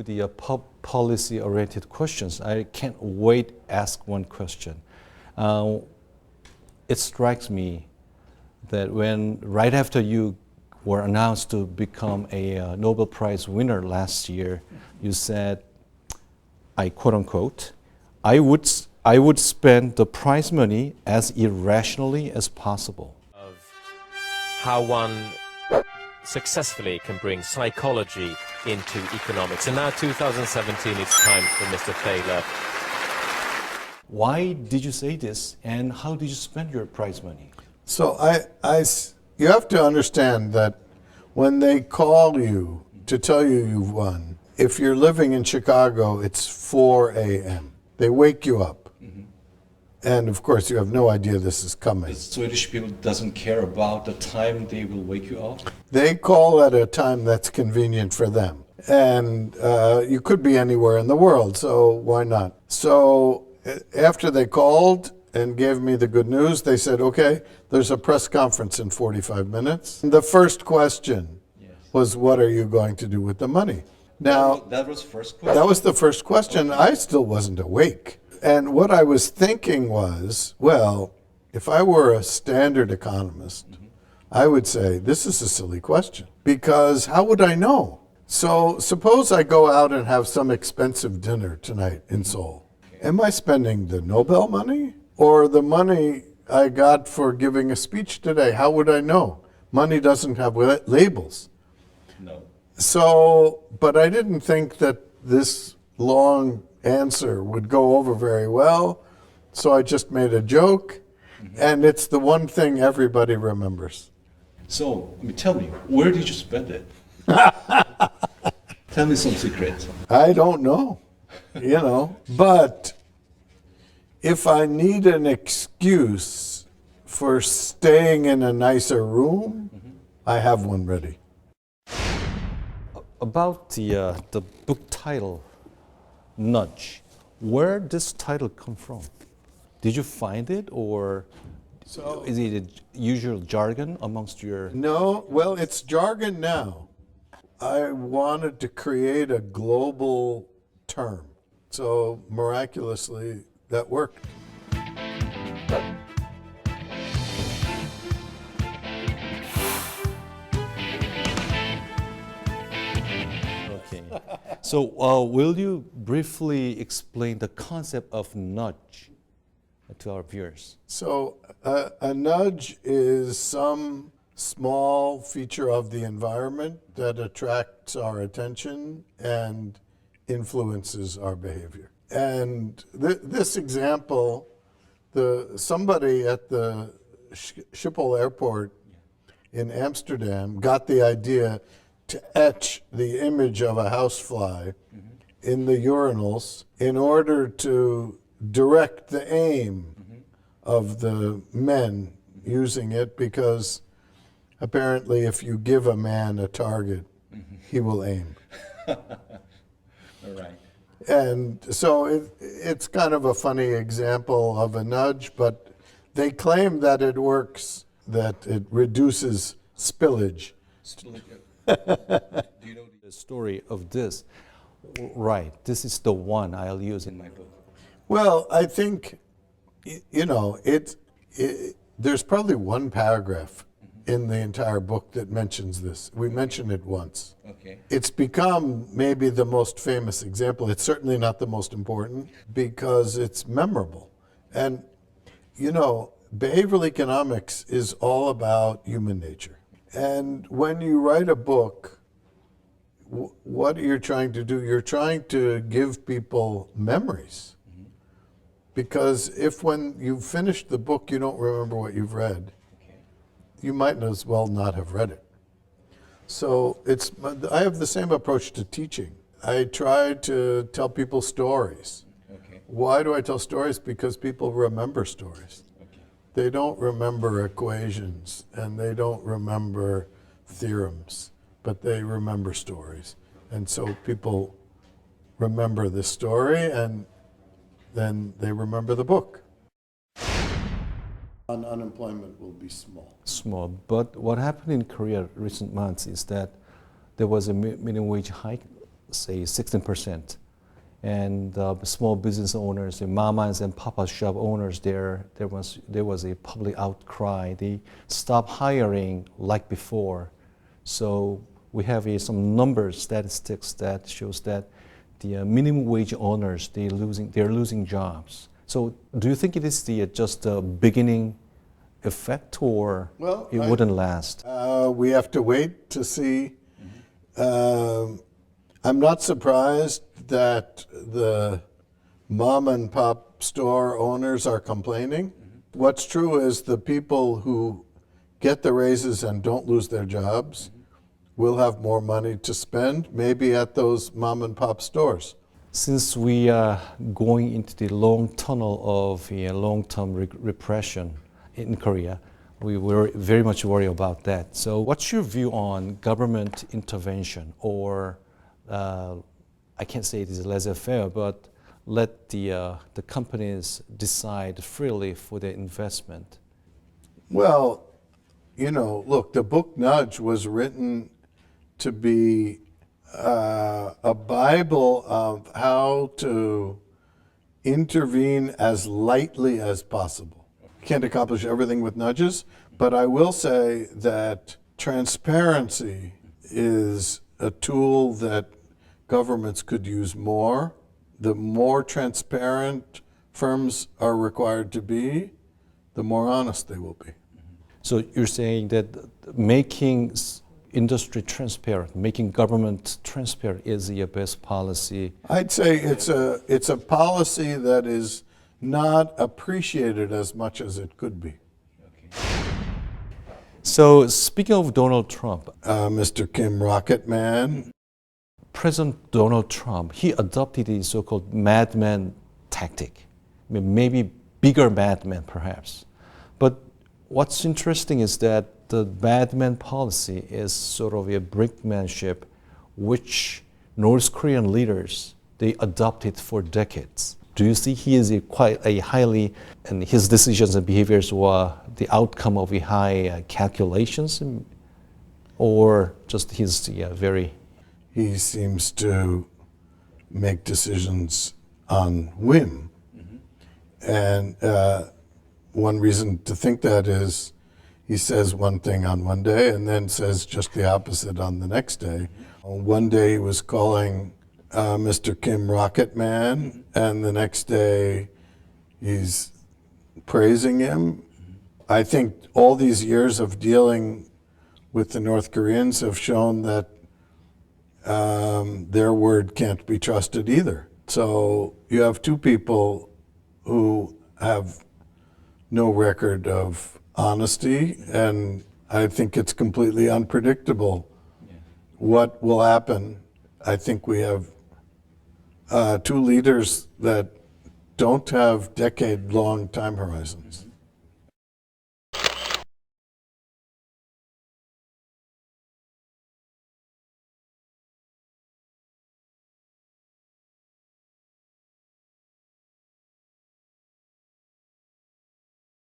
the policy-oriented questions, I can't wait to ask one question. It strikes me that when right after you were announced to become a Nobel Prize winner last year, you said, I quote unquote, I would spend the prize money as irrationally as possible. Of how one successfully can bring psychology into economics. And now 2017, it's time for Mr. Thaler. Why did you say this, and how did you spend your prize money? So you have to understand that when they call you to tell you you've won, if you're living in Chicago, it's 4 a.m. They wake you up. And of course, you have no idea this is coming. The Swedish people doesn't care about the time they will wake you up? They call at a time that's convenient for them. And you could be anywhere in the world, so why not? So after they called and gave me the good news, they said, okay, there's a press conference in 45 minutes. The first question was, what are you going to do with the money? Now, that was first question. That was the first question. I still wasn't awake. And what I was thinking was, well, if I were a standard economist, I would say, this is a silly question, because how would I know? So suppose I go out and have some expensive dinner tonight in Seoul. Am I spending the Nobel money or the money I got for giving a speech today? How would I know? Money doesn't have labels. No. So, but I didn't think that this long answer would go over very well, so I just made a joke, and it's the one thing everybody remembers. So, tell me, where did you spend it? Tell me some secrets. I don't know, but if I need an excuse for staying in a nicer room, I have one ready. About the book title, Nudge, where did this title come from? Did you find it, or is it a usual jargon amongst your... No, well, it's jargon now. I wanted to create a global term, so miraculously that worked. So will you briefly explain the concept of nudge to our viewers? So a nudge is some small feature of the environment that attracts our attention and influences our behavior. And this example, somebody at the Schiphol airport in Amsterdam got the idea to etch the image of a housefly in the urinals in order to direct the aim of the men using it, because apparently if you give a man a target, he will aim. All right. And so it's kind of a funny example of a nudge, but they claim that it works, that it reduces spillage. Do you know the story of this? Right, this is the one I'll use in my book. Well, I think, there's probably one paragraph in the entire book that mentions this. We mention it once. Okay. It's become maybe the most famous example. It's certainly not the most important because it's memorable. And, behavioral economics is all about human nature. And when you write a book, what you're trying to do, you're trying to give people memories. Because if when you finish the book you don't remember what you've read, you might as well not have read it. So I have the same approach to teaching. I try to tell people stories. Okay. Why do I tell stories? Because people remember stories. They don't remember equations and they don't remember theorems, but they remember stories. And so people remember the story and then they remember the book. Unemployment will be small. Small, but what happened in Korea recent months is that there was a minimum wage hike say 16%. And small business owners, the mamas and papa shop owners, there was a public outcry. They stopped hiring like before. So we have some numbers, statistics that shows that the minimum wage owners, they're losing jobs. So do you think it is just a beginning effect, or it wouldn't last? We have to wait to see. I'm not surprised that the mom and pop store owners are complaining. What's true is the people who get the raises and don't lose their jobs will have more money to spend, maybe at those mom and pop stores. Since we are going into the long tunnel of long-term repression in Korea, we were very much worried about that. So what's your view on government intervention, or I can't say it is laissez-faire, but let the companies decide freely for their investment? Well, look, the book Nudge was written to be a Bible of how to intervene as lightly as possible. Can't accomplish everything with nudges, but I will say that transparency is a tool that governments could use more. The more transparent firms are required to be, the more honest they will be. So you're saying that making industry transparent, making government transparent is the best policy? I'd say it's a policy that is not appreciated as much as it could be. So speaking of Donald Trump, Mr. Kim Rocketman. President Donald Trump, he adopted the so-called madman tactic, maybe bigger madman perhaps. But what's interesting is that the madman policy is sort of a brinkmanship which North Korean leaders, they adopted for decades. Do you see he is quite a highly, and his decisions and behaviors were the outcome of a high calculations, or just his very... He seems to make decisions on whim. And one reason to think that is he says one thing on one day and then says just the opposite on the next day. One day he was calling Mr. Kim Rocketman, and the next day he's praising him. I think all these years of dealing with the North Koreans have shown that their word can't be trusted either. So you have two people who have no record of honesty, and I think it's completely unpredictable what will happen. I think we have two leaders that don't have decade-long time horizons.